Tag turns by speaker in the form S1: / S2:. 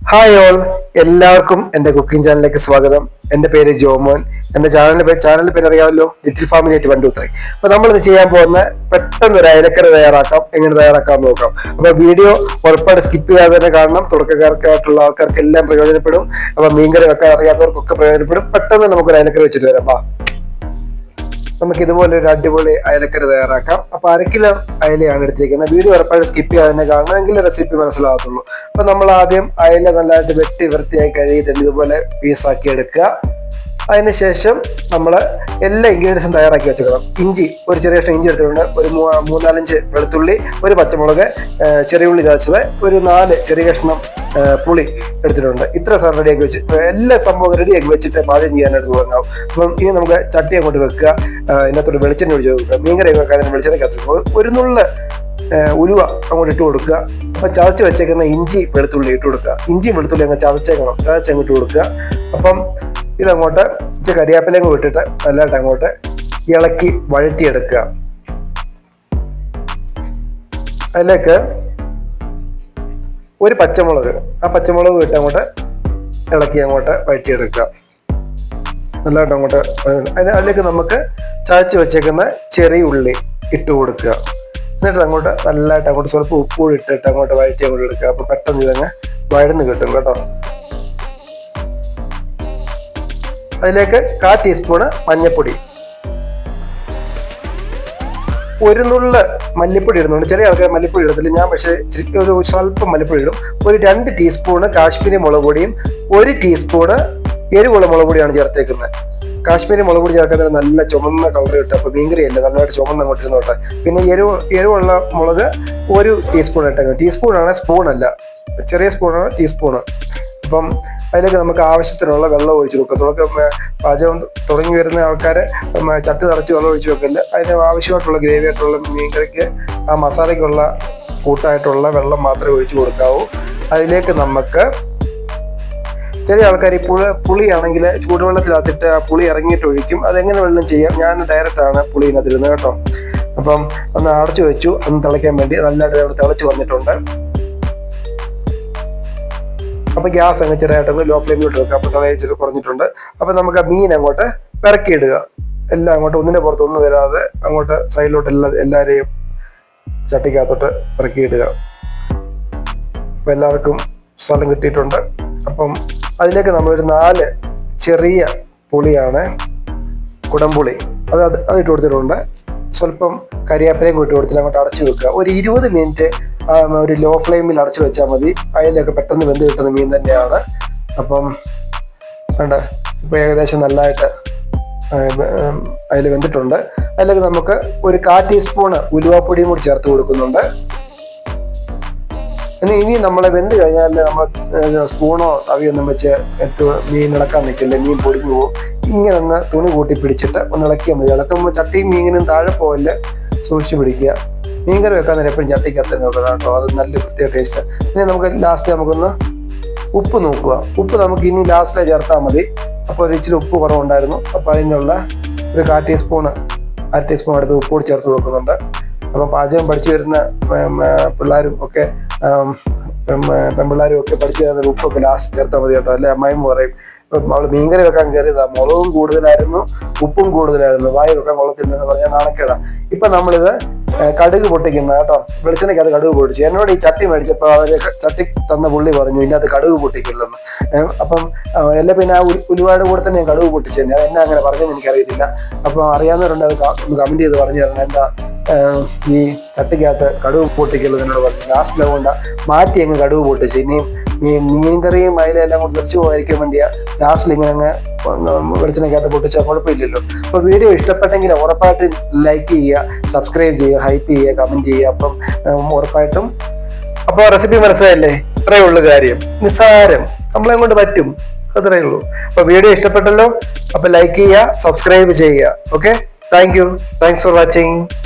S1: Hi all, എല്ലാവർക്കും എൻ്റെ cooking ചാനലിലേക്ക് സ്വാഗതം. എൻ്റെ പേര് ജോമോൻ. എൻ്റെ ചാനലിന്റെ പേര് അറിയാമല്ലോ, ലിറ്റിൽ ഫാമിലി 123. അപ്പൊ നമ്മളിത് ചെയ്യാൻ പോകുന്ന പെട്ടെന്ന് ഒരു അയലക്കറി തയ്യാറാക്കാം. എങ്ങനെ തയ്യാറാക്കാം നോക്കാം. അപ്പൊ വീഡിയോ ഉറപ്പായിട്ട് സ്കിപ്പ് ചെയ്യാതെ തന്നെ കാണണം. തുടക്കക്കാർക്കായിട്ടുള്ള ആൾക്കാർക്ക് എല്ലാം പ്രയോജനപ്പെടും. അപ്പൊ മീൻകറി വെക്കാൻ അറിയാത്തവർക്കൊക്കെ പ്രയോജനപ്പെടും. പെട്ടെന്ന് നമുക്കൊരു അയലക്കറി വെച്ചിട്ട് വരാം. നമുക്ക് ഇതുപോലെ ഒരു അടിപൊളി അയലക്കറി തയ്യാറാക്കാം. അപ്പൊ 1 കിലോ അയലയാണ് എടുത്തിരിക്കുന്നത്. വീഡിയോ ഉറപ്പായിട്ട് സ്കിപ്പ് ചെയ്യാതെ തന്നെ കാണണമെങ്കിൽ റെസിപ്പി മനസ്സിലാകത്തുള്ളൂ. അപ്പൊ നമ്മൾ ആദ്യം അയല നല്ലതായിട്ട് വെട്ടി വൃത്തിയായി കഴുകിയിട്ട് ഇതുപോലെ പീസാക്കി എടുക്കുക. അതിനുശേഷം നമ്മൾ എല്ലാ ഇൻഗ്രീഡിയൻസും തയ്യാറാക്കി വെച്ചേക്കണം. ഇഞ്ചി, ഒരു ചെറിയ കഷ്ണം ഇഞ്ചി എടുത്തിട്ടുണ്ട്. ഒരു 3-4 വെളുത്തുള്ളി, ഒരു പച്ചമുളക്, ചെറിയ ഉള്ളി ചതച്ചത്, ഒരു 4 ചെറിയ കഷ്ണം പുളി എടുത്തിട്ടുണ്ട്. ഇത്ര സാധനം റെഡിയാക്കി വെച്ച് എല്ലാ സംഭവം റെഡിയാക്കി വെച്ചിട്ട് പാചകം ചെയ്യാനായിട്ട് തുടങ്ങാവും. അപ്പം ഇനി നമുക്ക് ചട്ടി അങ്ങോട്ട് വെക്കുക. ഇതിനകത്തോട്ട് വെളിച്ചെണ്ണ ഒഴിച്ച് വെക്കുക. മീൻകറി വെക്കാൻ വെളിച്ചെണ്ണയ്ക്കകത്ത് ഒരു നുള്ള ഉലുവ അങ്ങോട്ട് ഇട്ട് കൊടുക്കുക. അപ്പം ചതച്ച് വെച്ചേക്കുന്ന ഇഞ്ചി വെളുത്തുള്ളി ഇട്ട് കൊടുക്കുക. ഇഞ്ചി വെളുത്തുള്ളി അങ്ങ് ചതച്ചങ്ങോട്ട് കൊടുക്കുക. അപ്പം ഇതങ്ങോട്ട് ഇച്ചിരി കരിയാപ്പിലേക്ക് വിട്ടിട്ട് നല്ലതായിട്ട് അങ്ങോട്ട് ഇളക്കി വഴറ്റിയെടുക്കുക. അതിലേക്ക് ഒരു പച്ചമുളക്, ആ പച്ചമുളക് ഇട്ട് അങ്ങോട്ട് ഇളക്കി അങ്ങോട്ട് വഴറ്റിയെടുക്കുക. നല്ലതായിട്ട് അങ്ങോട്ട് അതിലേക്ക് നമുക്ക് ചതച്ച് വെച്ചേക്കുന്ന ചെറിയ ഉള്ളി ഇട്ട് കൊടുക്കുക. എന്നിട്ട് അങ്ങോട്ട് നല്ലതായിട്ട് അങ്ങോട്ട് സ്വല്പം ഉപ്പൂടി ഇട്ടിട്ട് അങ്ങോട്ട് വഴറ്റി അങ്ങോട്ട് എടുക്കുക. അപ്പൊ പെട്ടെന്ന് ഇതങ്ങ് വഴന്ന് കിട്ടും കേട്ടോ. അതിലേക്ക് 1/4 ടീസ്പൂണ് മഞ്ഞൾപ്പൊടി, ഒരു നുള്ള മല്ലിപ്പൊടി ഇടുന്നുണ്ട്. ചെറിയ ആൾക്കാർ മല്ലിപ്പൊടി ഇടത്തില്ല, ഞാൻ പക്ഷേ ഒരു സ്വല്പം മല്ലിപ്പൊടി ഇടും. ഒരു 2 ടീസ്പൂണ് കാശ്മീരി മുളക് പൊടിയും 1 ടീസ്പൂണ് എരിവുള്ള മുളക് പൊടിയാണ് ചേർത്തേക്കുന്നത്. കാശ്മീരി മുളക് പൊടി ചേർക്കുന്നത് നല്ല ചുമന്ന കളർ കിട്ടും. അപ്പോൾ മീൻകറി അല്ലേ നല്ലതായിട്ട് ചുമന്ന് അങ്ങോട്ട് ഇരുന്നോട്ടെ. പിന്നെ എരിവുള്ള മുളക് 1 ടീസ്പൂൺ ഇട്ടേക്കുന്നത്. ടീസ്പൂണാണ്, സ്പൂണല്ല. ചെറിയ സ്പൂണാണ് ടീസ്പൂണ്. അപ്പം അതിലേക്ക് നമുക്ക് ആവശ്യത്തിനുള്ള വെള്ളം ഒഴിച്ച് വെക്കുക. പാചകം തുടങ്ങി വരുന്ന ആൾക്കാർ ചട്ടി നിറച്ച് വെള്ളം ഒഴിച്ച് വെക്കില്ല. അതിന് ആവശ്യമായിട്ടുള്ള ഗ്രേവി ആയിട്ടുള്ള മീൻകറിക്ക് ആ മസാലയ്ക്കുള്ള കൂട്ടായിട്ടുള്ള വെള്ളം മാത്രമേ ഒഴിച്ച് കൊടുക്കാവൂ. അതിലേക്ക് നമുക്ക് ചെറിയ ആൾക്കാർ ഈ പുളിയാണെങ്കിൽ ചൂടുവെള്ളത്തിനകത്തിട്ട് ആ പുളി ഇറങ്ങിയിട്ട് ഒഴിക്കും. അതെങ്ങനെ വെള്ളം ചെയ്യാം. ഞാൻ ഡയറക്റ്റാണ് പുളി ഇതിനകത്തിരുന്നത് കേട്ടോ. അപ്പം ഒന്ന് അടച്ചു വെച്ചു, ഒന്ന് തിളയ്ക്കാൻ വേണ്ടി. നല്ലതായിട്ട് അവിടെ തിളച്ച് വന്നിട്ടുണ്ട്. അപ്പൊ ഗ്യാസ് അങ്ങ് ചെറിയായിട്ടൊന്ന് ലോ ഫ്ലെയിമിലോട്ട് വെക്കുക. അപ്പൊ തിളച്ചിട്ട് കുറഞ്ഞിട്ടുണ്ട്. അപ്പൊ നമുക്ക് ആ മീൻ അങ്ങോട്ട് ഇറക്കിയിടുക. എല്ലാം അങ്ങോട്ട് ഒന്നിന്റെ പുറത്ത് ഒന്നും വരാതെ അങ്ങോട്ട് സൈഡിലോട്ട് എല്ലാവരെയും ചട്ടിക്കകത്തോട്ട് ഇറക്കിയിടുക. അപ്പൊ എല്ലാവർക്കും സ്ഥലം കിട്ടിയിട്ടുണ്ട്. അപ്പം അതിലേക്ക് നമ്മളൊരു 4 ചെറിയ പുളിയാണ്, കുടംപുളി, അത് ഇട്ട് കൊടുത്തിട്ടുണ്ട്. സ്വല്പം കരിയാപ്പിലയും ഇട്ട് കൊടുത്തിട്ട് അങ്ങോട്ട് അടച്ചു വെക്കുക. ഒരു 20 മിനിറ്റ് ഒരു ലോ ഫ്ലെയിമിൽ അടച്ചു വെച്ചാൽ മതി. അതിലൊക്കെ പെട്ടെന്ന് വെന്ത് കിട്ടുന്ന മീൻ തന്നെയാണ്. അപ്പം വേണ്ട, ഇപ്പം ഏകദേശം നല്ലതായിട്ട് അതിൽ വെന്തിട്ടുണ്ട്. അതിലേക്ക് നമുക്ക് ഒരു 1/4 ടീസ്പൂണ് ഉലുവാപ്പൊടിയും കൂടി ചേർത്ത് കൊടുക്കുന്നുണ്ട്. ഇനി നമ്മൾ വെന്ത് കഴിഞ്ഞാൽ നമ്മൾ സ്പൂണോ തവിയൊന്നും വെച്ച് മീൻ ഇളക്കാൻ നിൽക്കില്ല, മീൻ പൊടിഞ്ഞു പോകും. ഇങ്ങനെ ഒന്ന് തുണി കൂട്ടി പിടിച്ചിട്ട് ഒന്ന് ഇളക്കിയാൽ മതി. ഇളക്കുമ്പോൾ ചട്ടിയും മീനിനും താഴെ പോകല് സൂക്ഷിച്ച് പിടിക്കുക. മീൻകറി വെക്കാൻ നേരം എപ്പോഴും ചട്ടിക്കകത്ത് നോക്കുക കേട്ടോ. അത് നല്ല പ്രത്യേക ടേസ്റ്റ്. ഇനി നമുക്ക് ലാസ്റ്റ് നമുക്കൊന്ന് ഉപ്പ് നോക്കുക. ഉപ്പ് നമുക്ക് ഇനി ലാസ്റ്റിലെ ചേർത്താൽ മതി. അപ്പോൾ ഒരു ഇച്ചിരി ഉപ്പ് കുറവുണ്ടായിരുന്നു. അപ്പോൾ അതിനുള്ള ഒരു 1/4 ടീസ്പൂൺ അടുത്ത് ഉപ്പ് കൂടി ചേർത്ത് കൊടുക്കുന്നുണ്ട്. അപ്പം പാചകം പഠിച്ചു വരുന്ന പിള്ളേരും ഒക്കെ പെൺപിള്ളേരും ഒക്കെ പഠിച്ചു വരുന്ന ഉപ്പൊക്കെ ലാസ്റ്റ് ചേർത്താൽ മതി കേട്ടോ. അല്ലെ അമ്മായിമ്മ പറയും അവള് മീൻകറി വെക്കാൻ കയറിയതാ, മുളകും കൂടുതലായിരുന്നു, ഉപ്പും കൂടുതലായിരുന്നു, വായി വെക്കാൻ കൊള്ളത്തില്ലെന്ന് പറഞ്ഞാൽ നാണക്കേടാ. ഇപ്പൊ നമ്മളിത് കടുക് പൊട്ടിക്കുന്ന കേട്ടോ. വെളിച്ചെണ്ണയ്ക്ക് അത് കടുക് പൊട്ടിച്ചു. എന്നോട് ഈ ചട്ടി മേടിച്ചപ്പോൾ അവര് ചട്ടി തന്ന പുള്ളി പറഞ്ഞു ഇതിനകത്ത് കടുക് പൊട്ടിക്കില്ലെന്ന്. അപ്പം എല്ലാം പിന്നെ ആ ഉലുവയുടെ കൂടെ തന്നെ ഞാൻ കടുക് പൊട്ടിച്ചു തന്നെ. എന്നെ അങ്ങനെ പറഞ്ഞെന്ന് എനിക്കറിയത്തില്ല. അപ്പം അറിയാവുന്നവരുണ്ട്, അത് ഒന്ന് കമന്റ് ചെയ്ത് പറഞ്ഞു തരണം. എന്താ ഈ ചട്ടിക്കകത്ത് കടുക് പൊട്ടിക്കല്ലോ എന്നോട് പറഞ്ഞു. ലാസ്റ്റിലെ കൊണ്ട് മാറ്റി അങ്ങ് കടുക് പൊട്ടിച്ചു. ഇനിയും മീൻകറിയും അതിലെല്ലാം കൂടെ തെറിച്ചു പോകാതിരിക്കാൻ വേണ്ടിയാ ലാസ്റ്റിൽ ഇങ്ങനെ അങ്ങ് വെളിച്ചെണ്ണയ്ക്കകത്ത് പൊട്ടിച്ചാൽ കുഴപ്പമില്ലല്ലോ. അപ്പോൾ വീഡിയോ ഇഷ്ടപ്പെട്ടെങ്കിൽ ഉറപ്പായിട്ടും ലൈക്ക് ചെയ്യുക, സബ്സ്ക്രൈബ് ചെയ്യുക, ഹൈപ്പ് ചെയ്യുക, കമന്റ് ചെയ്യുക. അപ്പം ഉറപ്പായിട്ടും അപ്പോൾ റെസിപ്പി മനസ്സിലായില്ലേ? ഇത്രയേ ഉള്ളൂ കാര്യം, നിസ്സാരം, നമ്മളെ കൊണ്ട് പറ്റും, അത്രയേ ഉള്ളൂ. അപ്പോൾ വീഡിയോ ഇഷ്ടപ്പെട്ടല്ലോ. അപ്പോൾ ലൈക്ക് ചെയ്യുക, സബ്സ്ക്രൈബ് ചെയ്യുക. Okay, thanks for watching.